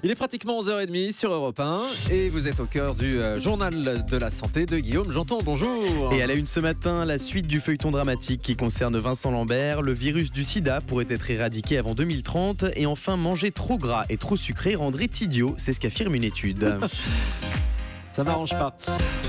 Il est pratiquement 11h30 sur Europe 1 et vous êtes au cœur du journal de la santé de Guillaume Janton. Bonjour. Et à la une ce matin, la suite du feuilleton dramatique qui concerne Vincent Lambert. Le virus du sida pourrait être éradiqué avant 2030 et enfin manger trop gras et trop sucré rendrait idiot, c'est ce qu'affirme une étude. Ça m'arrange pas.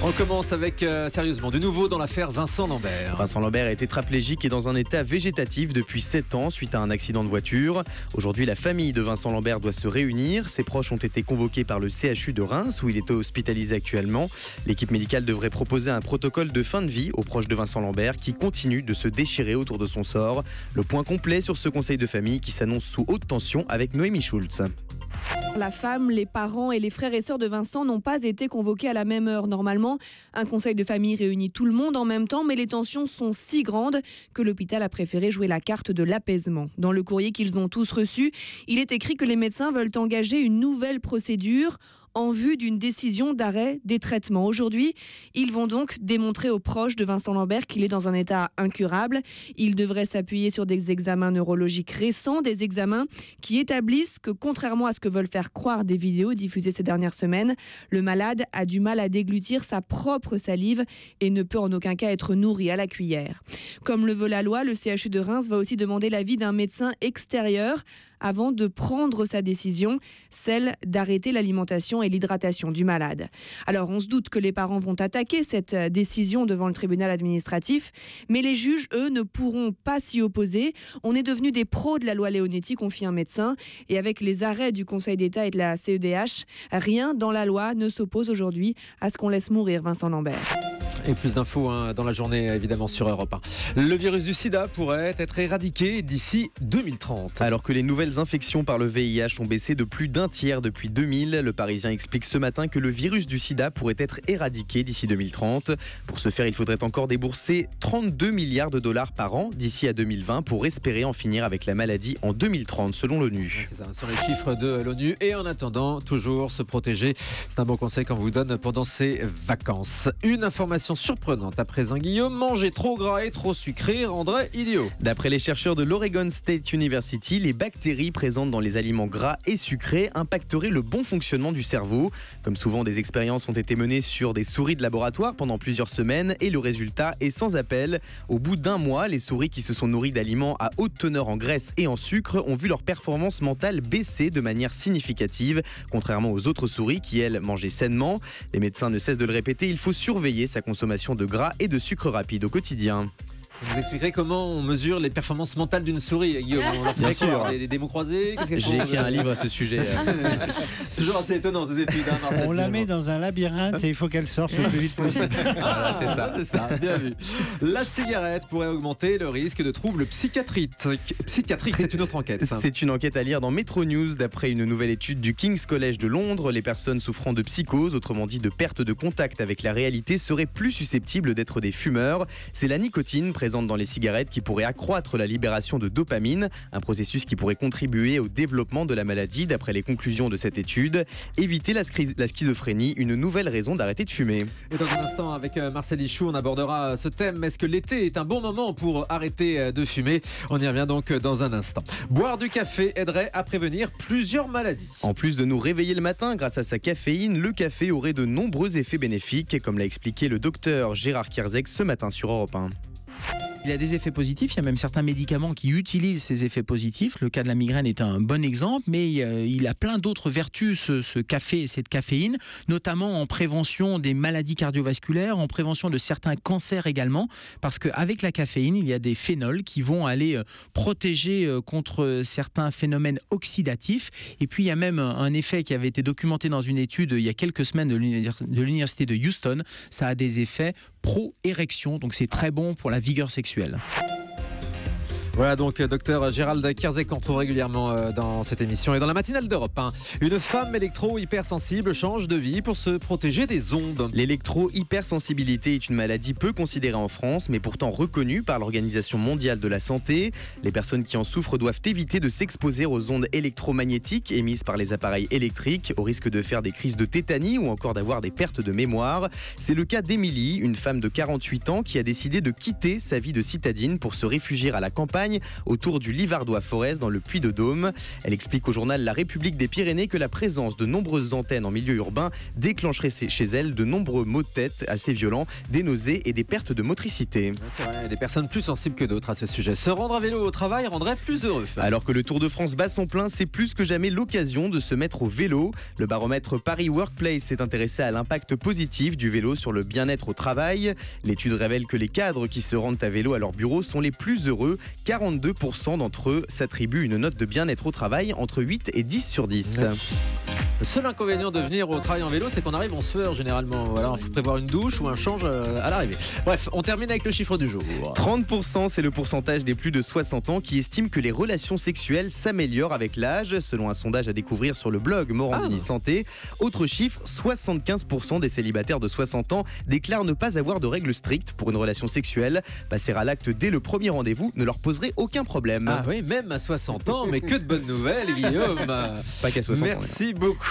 On commence avec, sérieusement, du nouveau dans l'affaire Vincent Lambert. Vincent Lambert est tétraplégique et dans un état végétatif depuis 7 ans suite à un accident de voiture. Aujourd'hui, la famille de Vincent Lambert doit se réunir. Ses proches ont été convoqués par le CHU de Reims où il est hospitalisé actuellement. L'équipe médicale devrait proposer un protocole de fin de vie aux proches de Vincent Lambert qui continuent de se déchirer autour de son sort. Le point complet sur ce conseil de famille qui s'annonce sous haute tension avec Noémie Schulz. La femme, les parents et les frères et sœurs de Vincent n'ont pas été convoqués à la même heure. Normalement, un conseil de famille réunit tout le monde en même temps, mais les tensions sont si grandes que l'hôpital a préféré jouer la carte de l'apaisement. Dans le courrier qu'ils ont tous reçu, il est écrit que les médecins veulent engager une nouvelle procédure en vue d'une décision d'arrêt des traitements. Aujourd'hui, ils vont donc démontrer aux proches de Vincent Lambert qu'il est dans un état incurable. Ils devraient s'appuyer sur des examens neurologiques récents, des examens qui établissent que, contrairement à ce que veulent faire croire des vidéos diffusées ces dernières semaines, le malade a du mal à déglutir sa propre salive et ne peut en aucun cas être nourri à la cuillère. Comme le veut la loi, le CHU de Reims va aussi demander l'avis d'un médecin extérieur avant de prendre sa décision, celle d'arrêter l'alimentation et l'hydratation du malade. Alors on se doute que les parents vont attaquer cette décision devant le tribunal administratif, mais les juges, eux, ne pourront pas s'y opposer. On est devenus des pros de la loi Leonetti, confie un médecin, et avec les arrêts du Conseil d'État et de la CEDH, rien dans la loi ne s'oppose aujourd'hui à ce qu'on laisse mourir Vincent Lambert. Et plus d'infos dans la journée, évidemment, sur Europe 1. Le virus du sida pourrait être éradiqué d'ici 2030. Alors que les nouvelles infections par le VIH ont baissé de plus d'un tiers depuis 2000, le Parisien explique ce matin que le virus du sida pourrait être éradiqué d'ici 2030. Pour ce faire, il faudrait encore débourser 32 milliards de dollars par an d'ici à 2020 pour espérer en finir avec la maladie en 2030, selon l'ONU. C'est ça, sur les chiffres de l'ONU. Et en attendant, toujours se protéger. C'est un bon conseil qu'on vous donne pendant ces vacances. Une information surprenante à présent, Guillaume. Manger trop gras et trop sucré rendrait idiot. D'après les chercheurs de l'Oregon State University, les bactéries présentes dans les aliments gras et sucrés impacteraient le bon fonctionnement du cerveau. Comme souvent, des expériences ont été menées sur des souris de laboratoire pendant plusieurs semaines et le résultat est sans appel. Au bout d'un mois, les souris qui se sont nourries d'aliments à haute teneur en graisse et en sucre ont vu leur performance mentale baisser de manière significative, contrairement aux autres souris qui, elles, mangeaient sainement. Les médecins ne cessent de le répéter, il faut surveiller sa consommation de gras et de sucre rapide au quotididien. Vous expliquerez comment on mesure les performances mentales d'une souris, Guillaume. On leur fait quoi, des mots croisés? J'ai écrit un livre à ce sujet. C'est toujours assez étonnant ces études. On la met dans un labyrinthe et il faut qu'elle sorte le plus vite possible. Voilà, c'est ça, bien vu. La cigarette pourrait augmenter le risque de troubles psychiatriques. C'est une autre enquête. Ça. C'est une enquête à lire dans Metro News. D'après une nouvelle étude du King's College de Londres, les personnes souffrant de psychose, autrement dit de perte de contact avec la réalité, seraient plus susceptibles d'être des fumeurs. C'est la nicotine présente dans les cigarettes qui pourrait accroître la libération de dopamine, un processus qui pourrait contribuer au développement de la maladie d'après les conclusions de cette étude. Éviter la schizophrénie, une nouvelle raison d'arrêter de fumer. Et dans un instant, avec Marcel Ichou, on abordera ce thème. Est-ce que l'été est un bon moment pour arrêter de fumer? On y revient donc dans un instant. Boire du café aiderait à prévenir plusieurs maladies. En plus de nous réveiller le matin grâce à sa caféine, le café aurait de nombreux effets bénéfiques, comme l'a expliqué le docteur Gérard Kierzek ce matin sur Europe 1. Il a des effets positifs, il y a même certains médicaments qui utilisent ces effets positifs. Le cas de la migraine est un bon exemple, mais il a plein d'autres vertus, ce café et cette caféine, notamment en prévention des maladies cardiovasculaires, en prévention de certains cancers également, parce qu'avec la caféine, il y a des phénols qui vont aller protéger contre certains phénomènes oxydatifs. Et puis il y a même un effet qui avait été documenté dans une étude il y a quelques semaines de l'université de Houston. Ça a des effets pro-érection, donc c'est très bon pour la vigueur sexuelle. Voilà donc docteur Gérald Kierzek qu'on retrouve régulièrement dans cette émission et dans la matinale d'Europe 1. Une femme électro-hypersensible change de vie pour se protéger des ondes. L'électro-hypersensibilité est une maladie peu considérée en France mais pourtant reconnue par l'Organisation mondiale de la santé. Les personnes qui en souffrent doivent éviter de s'exposer aux ondes électromagnétiques émises par les appareils électriques au risque de faire des crises de tétanie ou encore d'avoir des pertes de mémoire. C'est le cas d'Émilie, une femme de 48 ans qui a décidé de quitter sa vie de citadine pour se réfugier à la campagne campagne autour du Livardois Forest dans le Puy-de-Dôme. Elle explique au journal La République des Pyrénées que la présence de nombreuses antennes en milieu urbain déclencherait chez elle de nombreux maux de tête assez violents, des nausées et des pertes de motricité. C'est vrai, il y a des personnes plus sensibles que d'autres à ce sujet. Se rendre à vélo au travail rendrait plus heureux. Alors que le Tour de France bat son plein, c'est plus que jamais l'occasion de se mettre au vélo. Le baromètre Paris Workplace s'est intéressé à l'impact positif du vélo sur le bien-être au travail. L'étude révèle que les cadres qui se rendent à vélo à leur bureau sont les plus heureux. 42% d'entre eux s'attribuent une note de bien-être au travail entre 8 et 10 sur 10. Le seul inconvénient de venir au travail en vélo, c'est qu'on arrive en sueur généralement. Voilà, il faut prévoir une douche ou un change à l'arrivée. Bref, on termine avec le chiffre du jour. 30%, c'est le pourcentage des plus de 60 ans qui estiment que les relations sexuelles s'améliorent avec l'âge, selon un sondage à découvrir sur le blog Morandini Santé. Autre chiffre, 75% des célibataires de 60 ans déclarent ne pas avoir de règles strictes pour une relation sexuelle. Passer à l'acte dès le premier rendez-vous ne leur poserait aucun problème. Ah oui, même à 60 ans, mais que de bonnes nouvelles, Guillaume. Pas qu'à 60 ans. Merci beaucoup.